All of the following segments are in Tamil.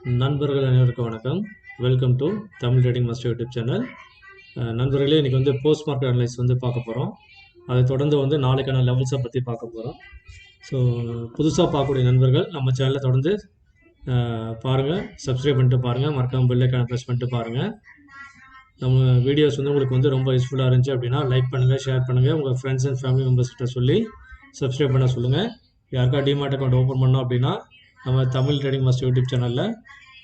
நண்பர்கள் அனைவருக்கும் வணக்கம். Welcome to Tamil trading master YouTube channel. நண்பர்களே, இன்றைக்கி வந்து போஸ்ட் மார்க்கெட் அனலைஸ் வந்து பார்க்க போகிறோம். அதை தொடர்ந்து வந்து நாளைக்கான லெவல்ஸை பற்றி பார்க்க போகிறோம். ஸோ புதுசாக பார்க்கக்கூடிய நண்பர்கள் நம்ம சேனலை தொடர்ந்து பாருங்கள், சப்ஸ்கிரைப் பண்ணிட்டு பாருங்கள், மறக்காம பெல் ஐக்கானை ப்ரெஸ் பண்ணிட்டு பாருங்கள். நம்ம வீடியோஸ் வந்து உங்களுக்கு வந்து ரொம்ப யூஸ்ஃபுல்லாக இருந்துச்சு அப்படின்னா லைக் பண்ணுங்கள், ஷேர் பண்ணுங்கள், உங்கள் ஃப்ரெண்ட்ஸ் அண்ட் ஃபேமிலி மெம்பர்ஸ்கிட்ட சொல்லி சப்ஸ்கிரைப் பண்ண சொல்லுங்கள். யாருக்கா டிமார்ட் அக்கௌண்ட் ஓப்பன் பண்ணோம் அப்படின்னா நம்ம தமிழ் ட்ரேடிங் மாஸ்டர் யூடியூப் சேனலில்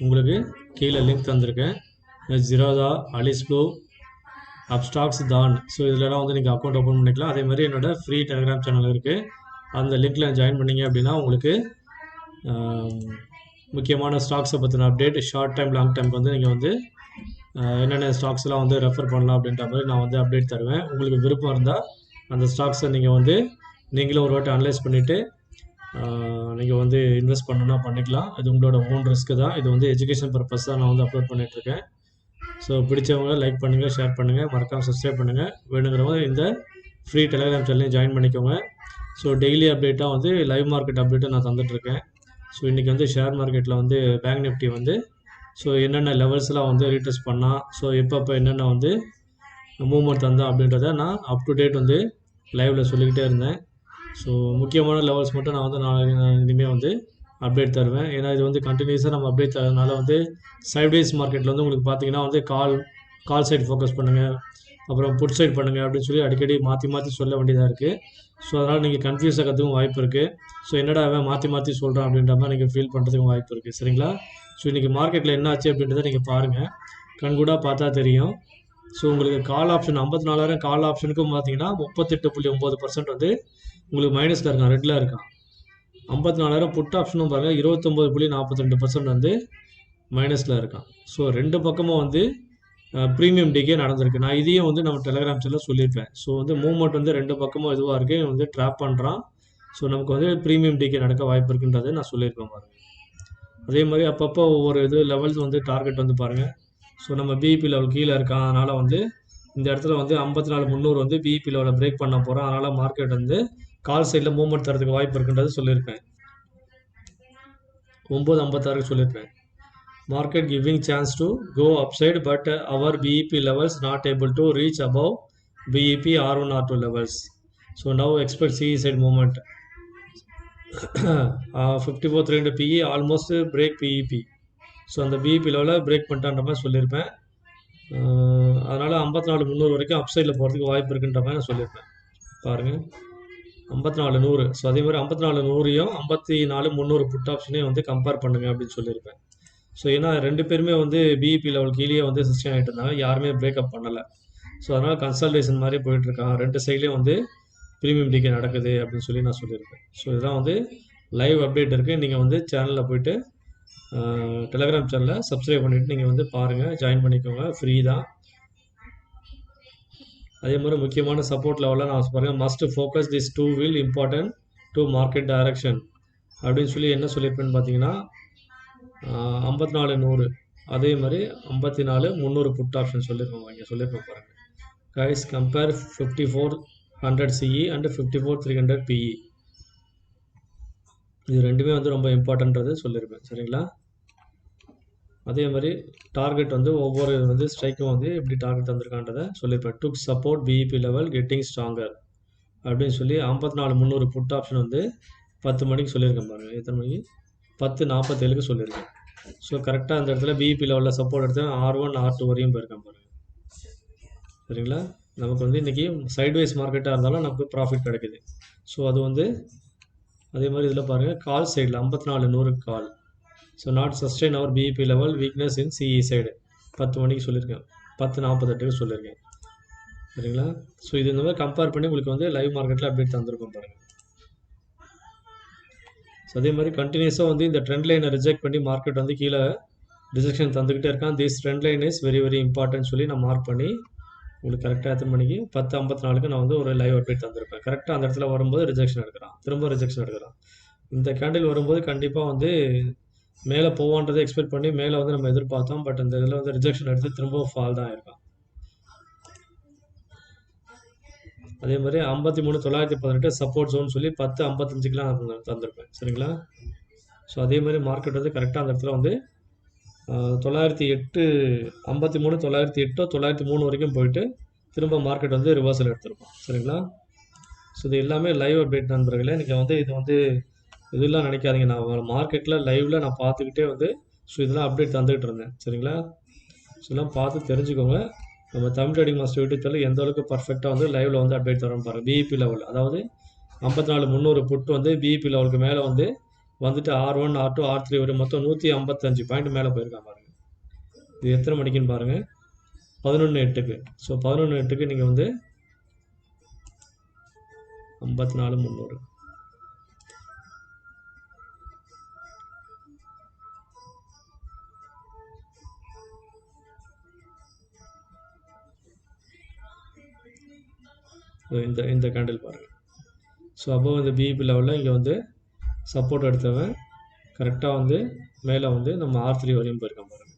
உங்களுக்கு கீழே லிங்க் தந்திருக்கேன். ஜிரோதா, அலிஸ்ப்ளூ, அப்ஸ்டாக்ஸ், தான். ஸோ இதிலலாம் வந்து நீங்கள் அக்கௌண்ட் ஓப்பன் பண்ணிக்கலாம். அதே மாதிரி என்னோடய ஃப்ரீ டெலிகிராம் சேனல் இருக்குது. அந்த லிங்க்கில் ஜாயின் பண்ணிங்க அப்படின்னா உங்களுக்கு முக்கியமான ஸ்டாக்ஸை பற்றின அப்டேட், ஷார்ட் டைம் லாங் டைமுக்கு வந்து நீங்கள் வந்து என்னென்ன ஸ்டாக்ஸ்லாம் வந்து ரெஃபர் பண்ணலாம் அப்படின்ற மாதிரி நான் வந்து அப்டேட் தருவேன். உங்களுக்கு விருப்பம் இருந்தால் அந்த ஸ்டாக்ஸை நீங்கள் வந்து நீங்களும் ஒரு வாட்டி அனலைஸ் பண்ணிவிட்டு நீங்கள் வந்து இன்வெஸ்ட் பண்ணணும்னா பண்ணிக்கலாம். இது உங்களோட ஓன் ரிஸ்க்கு தான். இது வந்து எஜுகேஷன் பர்பஸ் தான் நான் வந்து அப்லோட் பண்ணிகிட்ருக்கேன். ஸோ பிடிச்சவங்க லைக் பண்ணுங்கள், ஷேர் பண்ணுங்கள், மறக்காமல் சப்ஸ்கிரைப் பண்ணுங்கள். வேணுங்கிறவங்க இந்த ஃப்ரீ டெலிகிராம் சேனலையும் ஜாயின் பண்ணிக்கோங்க. ஸோ டெய்லி அப்டேட்டாக வந்து லைவ் மார்க்கெட் அப்டேட்டை நான் தந்துட்டுருக்கேன். ஸோ இன்றைக்கி வந்து ஷேர் மார்க்கெட்டில் வந்து பேங்க் நிஃப்டி வந்து ஸோ என்னென்ன லெவல்ஸ்லாம் வந்து ரீடெஸ்ட் பண்ணால், ஸோ எப்பப்போ என்னென்ன வந்து மூவ்மெண்ட் தந்தேன் அப்படின்றத நான் அப் டு டேட் வந்து லைவில் சொல்லிக்கிட்டே இருந்தேன். ஸோ முக்கியமான லெவல்ஸ் மட்டும் நான் வந்து இனிமேல் வந்து அப்டேட் தருவேன். ஏன்னா இது வந்து கண்டினியூஸாக நம்ம அப்டேட் தரதுனால வந்து சைட்வேஸ் மார்க்கெட்டில் வந்து உங்களுக்கு பார்த்தீங்கன்னா வந்து கால் சைடு ஃபோக்கஸ் பண்ணுங்கள், அப்புறம் புட் சைட் பண்ணுங்கள் அப்படின்னு சொல்லி அடிக்கடி மாற்றி சொல்ல வேண்டியதாக இருக்குது. ஸோ அதனால் நீங்கள் கன்ஃபியூஸ் ஆகிறதுக்கும் வாய்ப்பு இருக்குது. ஸோ என்னடா அவன் மாற்றி சொல்கிறான் அப்படின்ற மாதிரி நீங்கள் ஃபீல் பண்ணுறதுக்கும் வாய்ப்பு இருக்குது. சரிங்களா? ஸோ இன்றைக்கி மார்க்கெட்டில் என்ன ஆச்சு அப்படின்றத நீங்கள் பாருங்கள், கண்கூடாக பார்த்தா தெரியும். ஸோ உங்களுக்கு கால் ஆப்ஷன் 54,000 கால் ஆப்ஷனுக்கும் பார்த்தீங்கன்னா 38.9% வந்து உங்களுக்கு மைனஸில் இருக்கான், ரெட்டில் இருக்கான். 54,000 புட் ஆப்ஷனும் பாருங்கள் 29.42% வந்து மைனஸில் இருக்கான். ஸோ ரெண்டு பக்கமும் வந்து ப்ரீமியம் டிகே நடந்திருக்கு. நான் இதையும் வந்து நம்ம டெலிகிராம் சேனலில் சொல்லியிருப்பேன். ஸோ வந்து மூவ்மெண்ட் வந்து ரெண்டு பக்கமும் இதுவாக இருக்குது, வந்து ட்ராப் பண்ணுறான். ஸோ நமக்கு வந்து ப்ரீமியம் டிகே நடக்க வாய்ப்பு இருக்குன்றதை நான் சொல்லியிருப்பேன் பாருங்கள். அதே மாதிரி அப்பப்போ ஒவ்வொரு இது லெவல்ஸ் வந்து டார்கெட் வந்து பாருங்கள். ஸோ நம்ம பிஇபி லெவல் கீழே இருக்கான், அதனால் வந்து இந்த இடத்துல வந்து 54,300 வந்து பிஇபி லெவலில் பிரேக் பண்ண போகிறோம். அதனால் மார்க்கெட் வந்து கால் சைடில் மூவ்மெண்ட் தரதுக்கு வாய்ப்பு இருக்குன்றது சொல்லியிருப்பேன். 9:56 சொல்லியிருப்பேன். Market giving chance to go upside, but our BEP levels not able to reach above BEP R1 R2 levels. So now expect சி side movement. 54.3 PE almost break BEP. So அந்த பிஇபி லெவலில் பிரேக் பண்ணிட்டான்ற மாதிரி சொல்லியிருப்பேன். அதனால் 54,300 வரைக்கும் அப்சைடில் போகிறதுக்கு வாய்ப்பு இருக்குன்ற மாதிரி நான் சொல்லியிருப்பேன். பாருங்கள் 54,100. ஸோ அதே மாதிரி 54,100யும் 54,300 புட் ஆப்ஷனையும் வந்து கம்பேர் பண்ணுங்கள் அப்படின்னு சொல்லியிருப்பேன். ஸோ ஏன்னா ரெண்டு பேருமே வந்து பிஇபி லெவல் கீழே வந்து சஸ்டெயின் ஆகிட்டு இருந்தாங்க, யாருமே பிரேக்கப் பண்ணலை. ஸோ அதனால் கன்சல்டேஷன் மாதிரி போயிட்டுருக்காங்க, ரெண்டு சைட்லேயும் வந்து ப்ரீமியம் டிகே நடக்குது அப்படின்னு சொல்லி நான் சொல்லியிருப்பேன். ஸோ இதுதான் வந்து லைவ் அப்டேட் இருக்குது. நீங்கள் வந்து சேனலில் போய்ட்டு டெலிகிராம் சேனலை சப்ஸ்கிரைப் பண்ணிவிட்டு நீங்கள் வந்து பாருங்கள், ஜாயின் பண்ணிக்கோங்க, ஃப்ரீ தான். அதே மாதிரி முக்கியமான சப்போர்ட் லெவலில் நான் பாருங்கள், must focus this two will important to market direction அப்படின்னு சொல்லி என்ன சொல்லியிருப்பேன்னு பார்த்தீங்கன்னா 54,100, அதே மாதிரி 54,300 புட் ஆப்ஷன் சொல்லியிருப்போம். இங்கே சொல்லியிருப்போம் பாருங்கள். Guys compare 5400 CE and 54,300 PE. இது ரெண்டுமே வந்து ரொம்ப இம்பார்ட்டன்றது சொல்லியிருப்பேன். சரிங்களா? அதே மாதிரி டார்கெட் வந்து ஒவ்வொரு வந்து ஸ்ட்ரைக்கும் வந்து எப்படி டார்கெட் தந்திருக்கான்றதை சொல்லியிருப்பேன். Took support PEP level getting stronger அப்படின்னு சொல்லி 54,300 புட் ஆப்ஷன் வந்து 10 மணிக்கு சொல்லியிருக்கேன் பாருங்கள். எத்தனை மணிக்கு? 10:47க்கு சொல்லியிருக்கேன். ஸோ கரெக்டாக அந்த இடத்துல பிஇபி லெவலில் சப்போர்ட் எடுத்து R1 R2 வரையும் போயிருக்கேன் பாருங்கள். சரிங்களா? நமக்கு வந்து இன்றைக்கி சைட்வைஸ் மார்க்கெட்டாக இருந்தாலும் நமக்கு ப்ராஃபிட் கிடைக்குது. ஸோ அது வந்து அதே மாதிரி இதில் பாருங்கள், கால் சைடில் 54,100 call. So not sustain our PEP level weakness in CE side 10 மணிக்கு சொல்லியிருக்கேன், 10:48க்கு சொல்லியிருக்கேன். சரிங்களா? ஸோ இது இந்த மாதிரி கம்பேர் பண்ணி உங்களுக்கு வந்து லைவ் மார்க்கெட்டில் அப்டேட் தந்திருக்கோம் பாருங்கள். ஸோ அதே மாதிரி கண்டினியூஸாக வந்து இந்த ட்ரெண்ட் லைனை ரிஜெக்ட் பண்ணி மார்க்கெட் வந்து கீழே ரிஜெக்ஷன் தந்துக்கிட்டே இருக்கான். This trend line is very very important சொல்லி நான் மார்க் பண்ணி உங்களுக்கு கரெக்டாக எத்தனை மணிக்கு 10:54க்கு நான் வந்து ஒரு லைவ் அப்டேட் தந்திருப்பேன். கரெக்டாக அந்த இடத்துல வரும்போது ரிஜெக்ஷன் எடுக்கிறான், திரும்ப ரிஜெக்ஷன் எடுக்கிறான். இந்த கேண்டில் வரும்போது கண்டிப்பாக வந்து மேலே போவான்றதை எக்ஸ்பெக்ட் பண்ணி மேலே வந்து நம்ம எதிர்பார்த்தோம். பட் இந்த இதில் வந்து ரிஜெக்ஷன் எடுத்து திரும்ப ஃபால் தான் இருக்கான். அதே மாதிரி 53,918 சப்போர்ட் ஜோன் சொல்லி 10:55க்குலாம் நான் தந்திருப்பேன். சரிங்களா? ஸோ அதே மாதிரி மார்க்கெட் வந்து கரெக்டாக அந்த இடத்துல வந்து 908 53 908 903 வரைக்கும் போயிட்டு திரும்ப மார்க்கெட் வந்து ரிவர்சல் எடுத்திருக்கும். சரிங்களா? ஸோ இது எல்லாமே லைவ் அப்டேட் நண்பர்களே. நீங்கள் வந்து இது வந்து இதெல்லாம் நினைக்காதீங்க. நான் மார்க்கெட்டில் லைவில் நான் பார்த்துக்கிட்டே வந்து ஸோ இதெல்லாம் அப்டேட் தந்துகிட்டு இருந்தேன். சரிங்களா? ஸோ எல்லாம் பார்த்து தெரிஞ்சுக்கோங்க. நம்ம Tamil trading master YouTube channel எந்த அளவுக்கு பர்ஃபெக்டாக வந்து லைவில் வந்து அப்டேட் தரோம்னு பாருங்கள். பிஇபி லெவல் அதாவது 54 புட்டு வந்து பிஇபி லெவலுக்கு மேலே வந்துட்டு R1 R2 R3 வரை மொத்தம் 155 பாயிண்ட் மேலே போயிருக்கான் பாருங்கள். இது எத்தனை மணிக்குன்னு பாருங்கள், 11:08க்கு. ஸோ 11:08க்கு நீங்கள் வந்து 54 இந்த கேண்டில் பாருங்கள். ஸோ அப்போ இந்த பிஇபி லெவலில் இங்கே வந்து சப்போர்ட் எடுத்தவன் கரெக்டாக வந்து மேலே வந்து நம்ம R3 வரையும் போயிருக்கான் பாருங்கள்.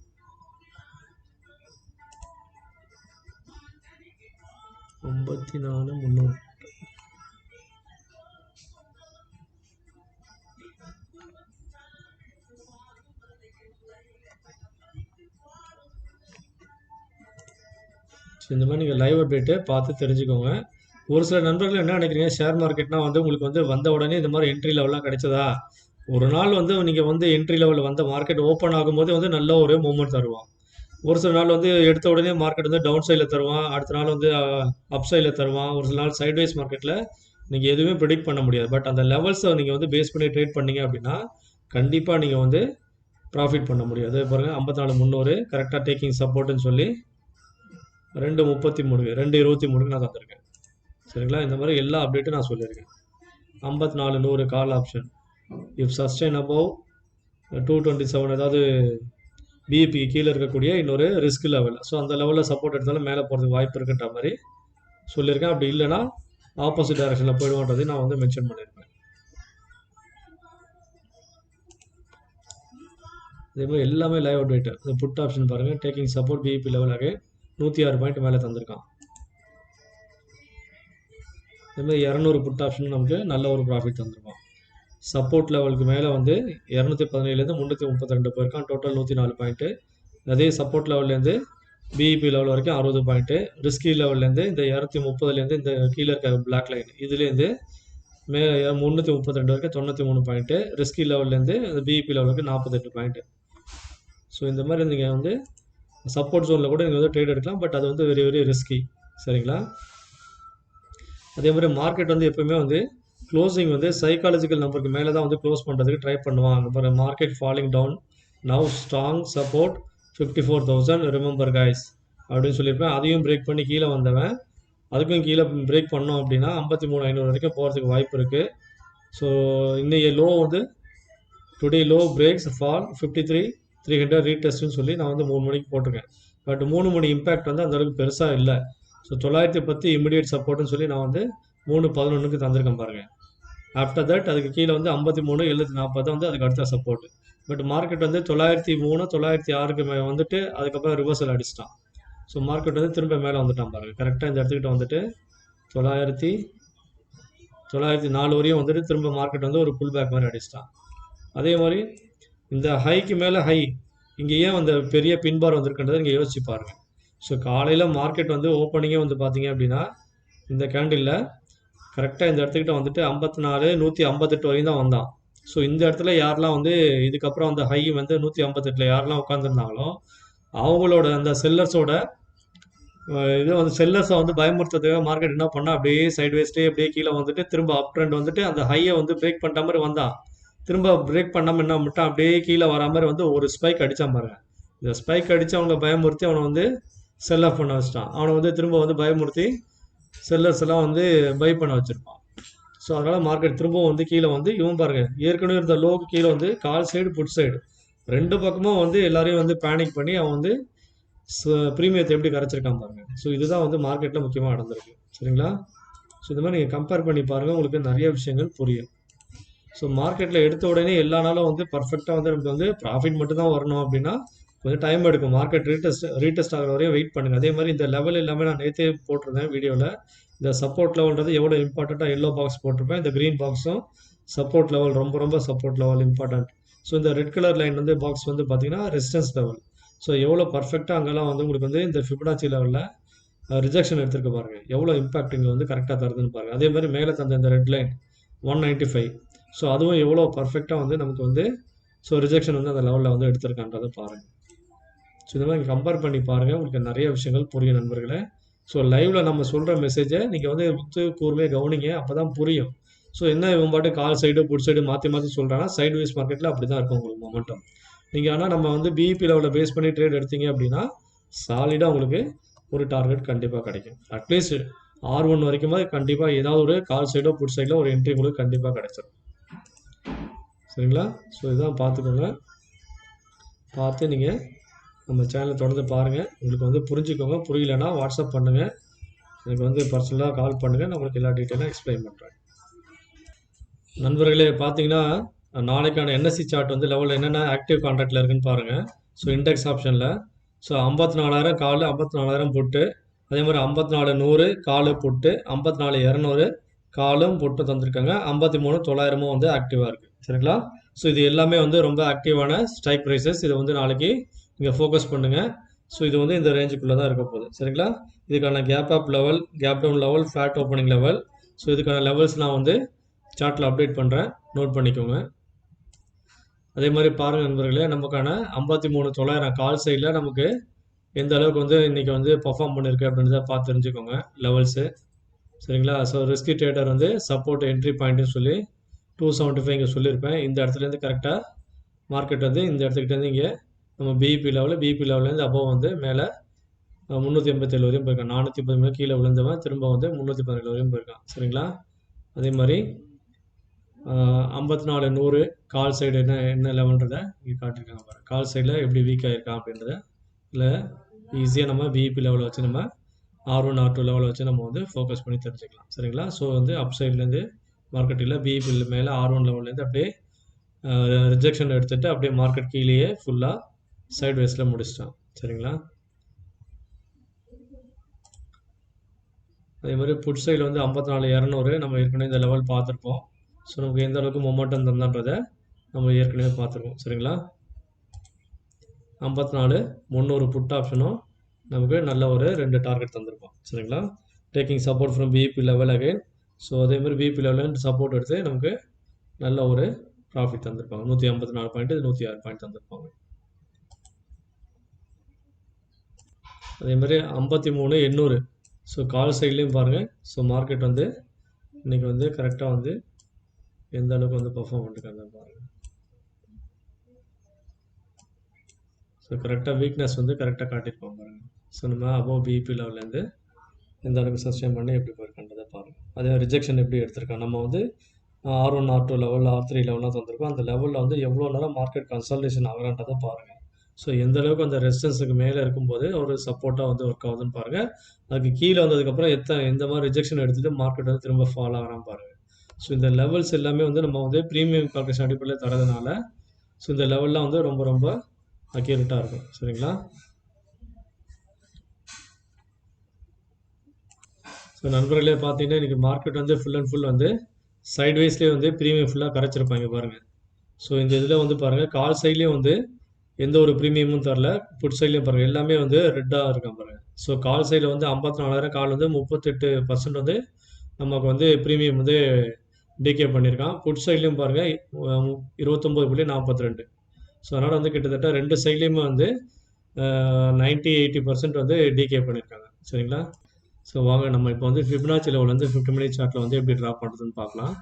54,300. ஸோ இந்த மாதிரி நீங்கள் லைவ் அப்டேட்டை பார்த்து தெரிஞ்சுக்கோங்க. ஒரு சில நண்பர்கள் என்ன நினைக்கிறீங்க, ஷேர் மார்க்கெட்னா வந்து உங்களுக்கு வந்து வந்த உடனே இந்த மாதிரி என்ட்ரி லெவல்லாம் கிடைச்சதா? ஒரு நாள் வந்து நீங்கள் வந்து என்ட்ரி லெவலில் வந்த மார்க்கெட் ஓப்பன் ஆகும்போது வந்து நல்ல ஒரு மூவ்மெண்ட் தருவான். ஒரு சில நாள் வந்து எடுத்த உடனே மார்க்கெட் வந்து டவுன் சைடில் தருவான், அடுத்த நாள் வந்து அப் சைடில் தருவான். ஒரு சில நாள் சைட்வைஸ் மார்க்கெட்டில் நீங்கள் எதுவுமே ப்ரிடிக்ட் பண்ண முடியாது. பட் அந்த லெவல்ஸை நீங்கள் வந்து பேஸ் பண்ணி ட்ரேட் பண்ணீங்க அப்படின்னா கண்டிப்பாக நீங்கள் வந்து ப்ராஃபிட் பண்ண முடியும். அதே பாருங்கள் 54,300 கரெக்டாக டேக்கிங் சப்போர்ட்டுன்னு சொல்லி 2:33 2:23க்கு நான் தந்திருக்கேன். சரிங்களா? இந்த மாதிரி எல்லா அப்டேட்டும் நான் சொல்லியிருக்கேன். 54,100 call option if sustain above 227, அதாவது பிஇபி கீழே இருக்கக்கூடிய இன்னொரு ரிஸ்க் லெவல். ஸோ அந்த லெவலில் சப்போர்ட் எடுத்தாலும் மேலே போகிறதுக்கு வாய்ப்பு இருக்குன்ற மாதிரி சொல்லியிருக்கேன். அப்படி இல்லைன்னா ஆப்போசிட் டைரக்ஷனில் போயிடுவோன்றதையும் நான் வந்து மென்ஷன் பண்ணியிருக்கேன். அதே மாதிரி எல்லாமே லைவ் அப்டேட். இந்த புட் ஆப்ஷன் பாருங்கள், டேக்கிங் சப்போர்ட் பிஇபி லெவலாக 106 பாயிண்ட் மேலே தந்திருக்கான். அதேமாதிரி 200 புட் ஆப்ஷன் நமக்கு நல்ல ஒரு ப்ராஃபிட் தந்திருக்கோம். சப்போர்ட் லெவலுக்கு மேலே வந்து 217லேருந்து 332 போயிருக்கான், டோட்டல் 104 பாயிண்ட்டு. அதே சப்போர்ட் லெவல்லேருந்து பிஇபி லெவல் வரைக்கும் 60 பாயிண்ட்டு. ரிஸ்கி லெவல்லேருந்து இந்த 230லேருந்து இந்த கீழே இருக்க பிளாக் லைன் இதுலேருந்து 332 வரைக்கும் 93 பாயிண்ட்டு. ரிஸ்கி லெவல்லேருந்து இந்த பிஇபி லெவலுக்கு 48 பாயிண்ட்டு. ஸோ இந்த மாதிரி நீங்கள் வந்து சப்போர்ட் ஜோனில் கூட நீங்கள் வந்து ட்ரேட் எடுக்கலாம். பட் அது வந்து வெரி வெரி ரிஸ்கி. சரிங்களா? அதே மாதிரி மார்க்கெட் வந்து எப்பவுமே வந்து க்ளோசிங் வந்து சைக்காலஜிக்கல் நம்பருக்கு மேலே தான் வந்து க்ளோஸ் பண்ணுறதுக்கு ட்ரை பண்ணுவாங்க. அப்புறம் market falling down now strong support 54,000 remember guys அப்படின்னு சொல்லியிருப்பேன். அதையும் பிரேக் பண்ணி கீழே வந்தவன் அதுக்கும் கீழே பிரேக் பண்ணோம் அப்படின்னா 53,500 வரைக்கும் போகிறதுக்கு வாய்ப்பு இருக்குது. ஸோ இன்னைக்கு லோ வந்து டுடே லோ பிரேக்ஸ் ஃபால் 53,300 ரீடெஸ்ட்னு சொல்லி நான் வந்து 3 மணிக்கு போட்டிருக்கேன். பட் 3 மணி இம்பேக்ட் வந்து அந்தளவுக்கு பெருசாக இல்லை. ஸோ 910 இமிடியேட் சப்போர்ட்னு சொல்லி நான் வந்து 3:11க்கு தந்திருக்கேன் பாருங்கள். ஆஃப்டர் தட் அதுக்கு கீழே வந்து 53,740 வந்து அதுக்கு அடுத்த சப்போர்ட். பட் மார்க்கெட் வந்து 903 906க்கு வந்துட்டு அதுக்கப்புறம் ரிவர்சல் அடிச்சிட்டான். ஸோ மார்க்கெட் வந்து திரும்ப மேலே வந்துட்டான் பாருங்கள். கரெக்டாக இந்த இடத்துக்கிட்ட வந்துட்டு 904 வரையும் வந்துட்டு திரும்ப மார்க்கெட் வந்து ஒரு புல் பேக் மாதிரி அடிச்சிட்டான். அதே மாதிரி இந்த ஹைக்கு மேலே ஹை இங்கே ஏன் அந்த பெரிய பின்பார் வந்திருக்குன்றதை இங்கே யோசிச்சு பாருங்கள். ஸோ காலையில் மார்க்கெட் வந்து ஓப்பனிங்கே வந்து பார்த்தீங்க அப்படின்னா இந்த கேண்டிலில் கரெக்டாக இந்த இடத்துக்கிட்ட வந்துட்டு 54 158 வரையும் தான் வந்தான். ஸோ இந்த இடத்துல யாரெல்லாம் வந்து இதுக்கப்புறம் அந்த ஹை வந்து 158 யாரெல்லாம் உட்காந்துருந்தாங்களோ அவங்களோட அந்த செல்லர்ஸோட இது வந்து செல்லர்ஸை வந்து பயமுறுத்துறதுக்காக மார்க்கெட் என்ன பண்ணால் அப்படியே சைட்வேஸ்டே அப்படியே கீழே வந்துட்டு திரும்ப அப் ட்ரெண்ட் வந்துட்டு அந்த ஹையை வந்து பிரேக் பண்ணுற மாதிரி வந்தான். திரும்ப பிரேக் பண்ணாமல் என்ன மட்டும் அப்படியே கீழே வர மாதிரி வந்து ஒரு ஸ்பைக் அடித்தான் பாருங்க. இந்த ஸ்பைக் அடித்து அவங்க பயமுறுத்தி அவனை வந்து செல் ஆஃப் பண்ண வச்சிட்டான். அவனை வந்து திரும்ப வந்து பயமுறுத்தி செல்லர்ஸ் எல்லாம் வந்து பை பண்ண வச்சுருப்பான். ஸோ அதனால் மார்க்கெட் திரும்பவும் வந்து கீழே வந்து இவன் பாருங்க ஏற்கனவே இருந்த லோக்கு கீழே வந்து கால் சைடு புட் சைடு ரெண்டு பக்கமும் வந்து எல்லாரையும் வந்து பேனிக் பண்ணி அவன் வந்து ப்ரீமியத்தை எப்படி கரைச்சிருக்கான் பாருங்க. ஸோ இதுதான் வந்து மார்க்கெட்டில் முக்கியமாக நடந்திருக்கு. சரிங்களா? ஸோ இந்த மாதிரி நீங்கள் கம்பேர் பண்ணி பாருங்கள், உங்களுக்கு நிறைய விஷயங்கள் புரியும். ஸோ மார்க்கெட்டில் எடுத்த உடனே எல்லா நாளும் வந்து பர்ஃபெக்டாக வந்து நமக்கு வந்து ப்ராஃபிட் மட்டும் தான் வரணும் அப்படின்னா கொஞ்சம் டைம் எடுக்கும். மார்க்கெட் ரீடெஸ்ட் ஆகிற வரையும் வெயிட் பண்ணுங்கள். அதே மாதிரி இந்த லெவல் எல்லாமே நான் நேற்றே போட்டிருந்தேன் வீடியோவில். இந்த சப்போர்ட் லெவல்ன்றது எவ்வளோ இம்பார்ட்டண்ட்டாக எல்லோ பாக்ஸ் போட்டிருப்பேன். இந்த க்ரீன் பாக்ஸும் சப்போர்ட் லெவல் ரொம்ப ரொம்ப சப்போர்ட் லெவல் இம்பார்ட்டண்ட். ஸோ இந்த ரெட் கலர் லைன் வந்து பாக்ஸ் வந்து பார்த்தீங்கன்னா ரெசிஸ்டன்ஸ் லெவல். ஸோ எவ்வளோ பர்ஃபெக்டாக அங்கெல்லாம் வந்து உங்களுக்கு வந்து இந்த ஃபிபனாச்சி லெவலில் ரிஜெக்ஷன் எடுத்துருக்க பாருங்கள், எவ்வளோ இம்பாக்ட் இங்கே வந்து கரெக்டாக தருதுன்னு பாருங்கள். அதே மாதிரி மேலே தந்த இந்த ரெட் லைன் 195, ஸோ அதுவும் எவ்வளோ பர்ஃபெக்டாக வந்து நமக்கு வந்து ஸோ ரிஜெக்ஷன் வந்து அந்த லெவலில் வந்து எடுத்திருக்கான்றதை பாருங்கள். ஸோ இந்த மாதிரி கம்பேர் பண்ணி பாருங்கள், உங்களுக்கு நிறைய விஷயங்கள் புரியும் நண்பர்களே. ஸோ லைவில் நம்ம சொல்கிற மெசேஜை நீங்கள் வந்து முத்து கூர்மையாக கவனிங்க, அப்போ தான் புரியும். ஸோ என்ன இவன் பாட்டு கால் சைடு புட் சைடு மாற்றி மாற்றி சொல்கிறாங்கன்னா சைடு வைஸ் மார்க்கெட்டில் அப்படி தான் இருக்கும் உங்களுக்கு மொமெண்டம். நீங்கள் ஆனால் நம்ம வந்து பிஇபி லெவலில் பேஸ் பண்ணி ட்ரேட் எடுத்தீங்க அப்படின்னா சாலிடாக உங்களுக்கு ஒரு டார்கெட் கண்டிப்பாக கிடைக்கும். அட்லீஸ்ட் R1 வரைக்குமே கண்டிப்பாக ஏதாவது ஒரு கால் சைடோ புட் சைடில் ஒரு என்ட்ரி உங்களுக்கு கண்டிப்பாக கிடைச்சிடும். சரிங்களா? ஸோ இதுதான் பார்த்துக்கோங்க. பார்த்து நீங்கள் நம்ம சேனலை தொடர்ந்து பாருங்கள். உங்களுக்கு வந்து புரிஞ்சுக்கோங்க. புரியலைன்னா வாட்ஸ்அப் பண்ணுங்கள், எனக்கு வந்து பர்சனலாக கால் பண்ணுங்கள், நான் உங்களுக்கு எல்லா டீட்டெயிலாக எக்ஸ்பிளைன் பண்ணுறேன். நண்பர்களே பார்த்தீங்கன்னா நாளைக்கான என்எஸ்சி சார்ட் வந்து லெவலில் என்னென்ன ஆக்டிவ் கான்ட்ராக்டில் இருக்குன்னு பாருங்கள். ஸோ இண்டெக்ஸ் ஆப்ஷனில் ஸோ 54,000 கால், 54,000 புட்டு, அதே மாதிரி 54,100 காலு புட்டு, 54,200 காலும் புட்டு தந்திருக்காங்க. 53,900 வந்து ஆக்டிவாக இருக்குது. சரிங்களா? ஸோ இது எல்லாமே வந்து ரொம்ப ஆக்டிவான ஸ்ட்ரைக் ப்ரைஸஸ். இதை வந்து நாளைக்கு இங்கே ஃபோக்கஸ் பண்ணுங்கள். ஸோ இது வந்து இந்த ரேஞ்சுக்குள்ளே தான் இருக்க போகுது. சரிங்களா? இதுக்கான gap up level, gap down level, flat opening level, so இதுக்கான லெவல்ஸ் நான் வந்து சார்ட்டில் அப்டேட் பண்ணுறேன், நோட் பண்ணிக்கோங்க. அதே மாதிரி பாருங்கள் நண்பர்களே, நமக்கான 53,900 கால் சைடில் நமக்கு எந்த அளவுக்கு வந்து இன்றைக்கி வந்து பர்ஃபார்ம் பண்ணியிருக்கு அப்படின்றத பார்த்து தெரிஞ்சுக்கோங்க லெவல்ஸு. சரிங்களா? ஸோ ரிஸ்கி ட்ரேடர் வந்து சப்போர்ட் என்ட்ரி பாயிண்ட்டுன்னு சொல்லி 275 இங்கே சொல்லியிருப்பேன். இந்த இடத்துலேருந்து கரெக்டாக மார்க்கெட் வந்து இந்த இடத்துக்கிட்டேருந்து இங்கே நம்ம பிஇபி லெவல்லேருந்து அபோவ் வந்து மேலே 387 வரையும் போயிருக்கான். 410 கீழே விழுந்தவன் திரும்ப வந்து 317 வரையும் போயிருக்கான். சரிங்களா? அதே மாதிரி 54,100 கால் சைடு என்ன லெவல்ன்றதை இங்கே காட்டியிருக்காங்க பாருங்கள். கால் சைடில் எப்படி வீக் ஆகிருக்கான் அப்படின்றத இல்லை ஈஸியாக நம்ம பிஇபி லெவலை வச்சு நம்ம R1 R2 லெவலை வச்சு நம்ம வந்து ஃபோக்கஸ் பண்ணி தெரிஞ்சுக்கலாம். சரிங்களா? ஸோ வந்து அப் சைட்லேருந்து மார்க்கெட்டில் பிஇபி மேலே R1 லெவல்லேருந்து அப்படியே ரிஜெக்ஷன் எடுத்துகிட்டு அப்படியே மார்க்கெட் கீழேயே ஃபுல்லாக சைட் வேஸில் முடிச்சிட்டான். சரிங்களா? அதே மாதிரி புட் சைடில் வந்து 54,200 நம்ம ஏற்கனவே இந்த லெவல் பார்த்துருப்போம். ஸோ நமக்கு எந்த அளவுக்கு மொமெண்டம் தந்தான்றதை நம்ம ஏற்கனவே பார்த்துருக்கோம். சரிங்களா? 54,300 புட் ஆப்ஷனும் நமக்கு நல்ல ஒரு 2 டார்கெட் தந்திருப்போம். சரிங்களா? Taking support from PEP level again. So அதே மாதிரி பிஇபி லெவலில் சப்போர்ட் எடுத்து நமக்கு நல்ல ஒரு ப்ராஃபிட் தந்திருப்பாங்க. 184 பாயிண்ட், 106 பாயிண்ட் தந்திருப்பாங்க. அதே மாதிரி 53,800 ஸோ கால் சைட்லேயும் பாருங்கள். ஸோ மார்க்கெட் வந்து இன்றைக்கி வந்து கரெக்டாக வந்து எந்த அளவுக்கு வந்து பர்ஃபார்ம் பண்ணிருக்காங்க பாருங்கள். ஸோ கரெக்டாக வீக்னஸ் வந்து கரெக்டாக காட்டியிருப்போம் பாருங்கள். ஸோ நம்ம அபோவ் பிஇபி லெவல்லேருந்து எந்த அளவுக்கு சஸ்டெயின் பண்ணி எப்படி போயிருக்கன்றதை பாருங்கள். அதே ரிஜெக்ஷன் எப்படி எடுத்திருக்கோம். நம்ம வந்து R1 R2 லெவல், R3 லெவலாம் தந்திருக்கோம். அந்த லெவலில் வந்து எவ்வளோ நேரம் மார்க்கெட் கன்சல்டேஷன் ஆகிறான்றதை பாருங்கள். ஸோ எந்த அளவுக்கு அந்த ரெசிஸ்டன்ஸுக்கு மேலே இருக்கும்போது ஒரு சப்போர்ட்டாக வந்து ஒர்க் ஆகுதுன்னு பாருங்கள். அதுக்கு கீழே வந்ததுக்கப்புறம் எந்த மாதிரி ரிஜெக்ஷன் எடுத்துகிட்டு மார்க்கெட் வந்து திரும்ப ஃபால் ஆகிறான்னு பாருங்கள். ஸோ இந்த லெவல்ஸ் எல்லாமே வந்து நம்ம வந்து ப்ரீமியம் கால்குலேஷன் அடிப்படையில் தரதுனால ஸோ இந்த லெவல்லாம் வந்து ரொம்ப ரொம்ப அக்யூரேட்டாக இருக்கும். சரிங்களா? ஸோ நண்பர்களே பார்த்தீங்கன்னா இன்றைக்கி மார்க்கெட் வந்து ஃபுல் அண்ட் ஃபுல் வந்து சைட் வைஸ்லேயே வந்து ப்ரீமியம் ஃபுல்லாக கரைச்சிருப்பாங்க பாருங்கள். ஸோ இந்த இதில் வந்து பாருங்கள் கால் சைட்லேயும் வந்து எந்த ஒரு ப்ரீமியமும் தரல, புட் சைட்லேயும் பாருங்கள் எல்லாமே வந்து ரெட்டாக இருக்கான் பாருங்கள். ஸோ கால் சைடில் வந்து 54,000 கால் வந்து 38% வந்து நமக்கு வந்து ப்ரீமியம் வந்து டிகே பண்ணியிருக்கான். புட் சைட்லேயும் பாருங்கள் 29.42. ஸோ அதனால் வந்து கிட்டத்தட்ட 2 சைட்லேயுமே வந்து 90-80% வந்து டிகே பண்ணியிருக்காங்க. சரிங்களா? ஸோ வாங்க நம்ம இப்போ வந்து ஃபிபனாச்சி லெவல் வந்து 50 மினிட் சார்ட்டில் வந்து எப்படி ட்ராப் பண்ணுறதுன்னு பார்க்கலாம்.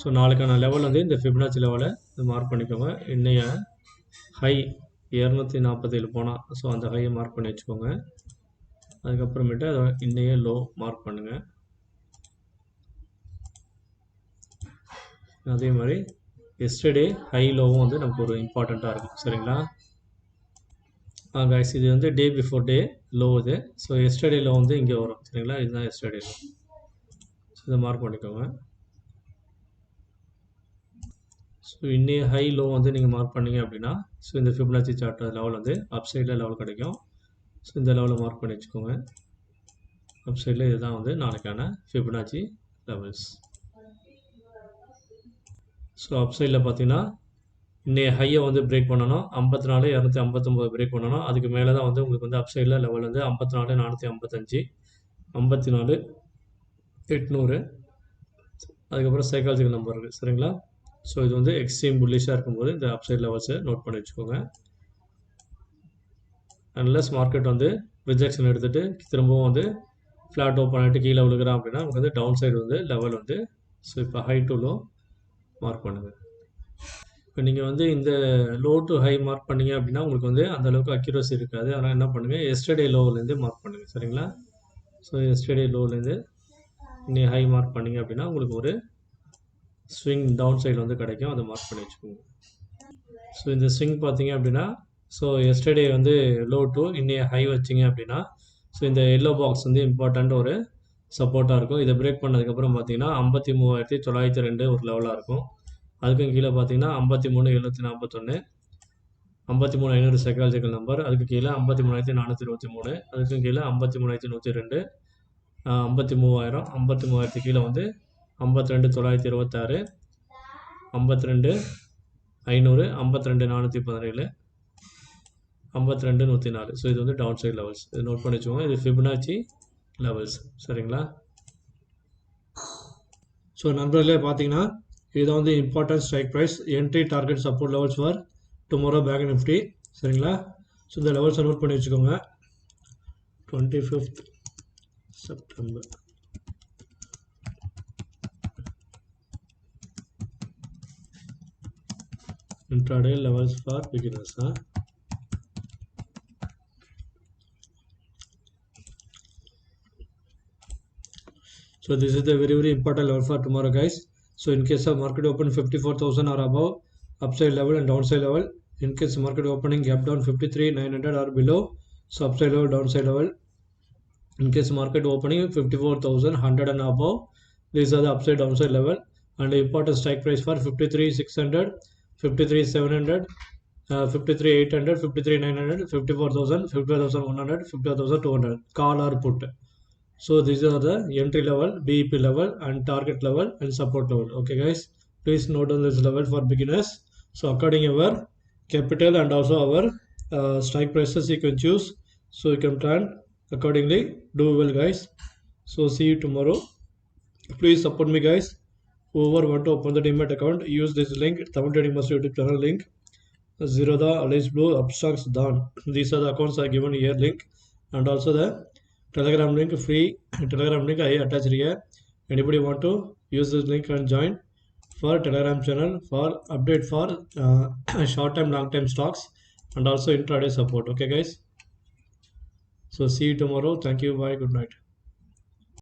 ஸோ நாளைக்கான லெவல் வந்து இந்த ஃபிபனாச்சி லெவலை மார்க் பண்ணிக்கோங்க. இன்னைய ஹை 247 போனால் ஸோ அந்த ஹையை மார்க் பண்ணி வச்சுக்கோங்க. அதுக்கப்புறமேட்டு அதை இன்னைய லோ மார்க் பண்ணுங்கள். அதே மாதிரி எஸ்டர்டே ஹை லோவும் வந்து நமக்கு ஒரு இம்பார்ட்டண்ட்டாக இருக்கும். சரிங்களா? கைஸ் இது வந்து டே பிஃபோர் டே லோ இது. ஸோ எஸ்டர்டே லோ வந்து இங்கே வரும். சரிங்களா? இதுதான் எஸ்டர்டே லோ. ஸோ இதை மார்க் பண்ணிக்கோங்க. ஸோ இன்னைய ஹை லோ வந்து நீங்கள் மார்க் பண்ணீங்க அப்படின்னா ஸோ இந்த ஃபிபனாச்சி சார்ட் லெவல் வந்து அப் சைடில் லெவல் கிடைக்கும். ஸோ இந்த லெவலை மார்க் பண்ணி வச்சுக்கோங்க. அப் சைடில் இதுதான் வந்து நாளைக்கான ஃபிபனாச்சி லெவல்ஸ். ஸோ அப் சைடில் பார்த்தீங்கன்னா இன்னைய ஹையை வந்து பிரேக் பண்ணணும். 54,259 பிரேக் பண்ணணும். அதுக்கு மேலே தான் வந்து உங்களுக்கு வந்து அப்சைடில் லெவல் வந்து 54,455, 54,800. அதுக்கப்புறம் சைக்காலஜிக்கல் நம்பர் இருக்குது சரிங்களா. ஸோ இது வந்து எக்ஸ்ட்ரீம் புல்லிஷாக இருக்கும்போது இந்த அப்சைட் லெவல்ஸை நோட் பண்ணி வச்சுக்கோங்க. அன்லஸ் மார்க்கெட் வந்து ரிஜெக்ஷன் எடுத்துகிட்டு திரும்பவும் வந்து ஃப்ளாட் ஓப்பன் ஆகிட்டு கீழே விழுகிறான் அப்படின்னா உங்களுக்கு வந்து டவுன் சைடு வந்து லெவல் வந்து ஸோ இப்போ ஹை டு லோ மார்க் பண்ணுங்கள். இப்போ நீங்கள் வந்து இந்த லோ டு ஹை மார்க் பண்ணீங்க அப்படின்னா உங்களுக்கு வந்து அந்தளவுக்கு அக்யூரசி இருக்காது. ஆனால் என்ன பண்ணுங்கள், எஸ்டர்டே லோவிலேருந்து மார்க் பண்ணுங்கள் சரிங்களா. ஸோ எஸ்டர்டே லோவிலேருந்து நீங்கள் ஹை மார்க் பண்ணிங்க அப்படின்னா உங்களுக்கு ஒரு ஸ்விங் டவுன் சைடு வந்து கிடைக்கும். அதை மார்க் பண்ணி வச்சுக்கோங்க. ஸோ இந்த ஸ்விங் பார்த்தீங்க அப்படின்னா ஸோ எஸ்டர்டே வந்து லோ டு இன்னைய ஹை வச்சிங்க அப்படின்னா ஸோ இந்த எல்லோ பாக்ஸ் வந்து இம்பார்ட்டண்ட் ஒரு சப்போர்ட்டாக இருக்கும். இதை பிரேக் பண்ணதுக்கப்புறம் பார்த்தீங்கன்னா 53,902 ஒரு லெவலாக இருக்கும். அதுக்கும் கீழே பார்த்தீங்கன்னா 53,741, 53,500 சைக்காலஜிக்கல் நம்பர். அதுக்கு கீழே 53,423, அதுக்கும் கீழே 53,102, 53,000, 53,000 கீழே வந்து 52,926, 52,500, 52,417, 52,104. ஸோ இது வந்து டவுன் சைட் லெவல்ஸ். இது நோட் பண்ணி வச்சுக்கோங்க. இது ஃபிபனாச்சி லெவல்ஸ் சரிங்களா. ஸோ நண்பர்களே பார்த்தீங்கன்னா இதுதான் வந்து important strike price, entry target support levels for tomorrow Bank Nifty சரிங்களா. ஸோ இந்த லெவல்ஸை நோட் பண்ணி வச்சுக்கோங்க. 25th September intraday levels for beginners. So this is the very important level for tomorrow guys. So in case of market open 54,000 or above, upside level and downside level. In case market opening gap down 53,900 or below, so upside level, downside level. In case market opening 54,100 and above, these are the upside downside level. And the important strike price for 53,600, 53,700, 53,800, 53,900, 54,000, 55,100, 55,200 call or put. So these are the entry level, BEP level and target level and support level. Okay guys, please note on this level for beginners. So according our capital and also our strike prices you can choose. So you can plan accordingly. Do well guys. So see you tomorrow. Please support me guys. Whoever want to open the Demat account, use this link, Tamil Trading Master YouTube channel link, Zerodha, Alice Blue, Upstocks, Dan. These are the accounts I given here link, and also the Telegram link, free Telegram link I attached here. Anybody want to use this link and join for Telegram channel for update for short time, long time stocks and also intraday support. Okay guys, so see you tomorrow. Thank you, bye, good night.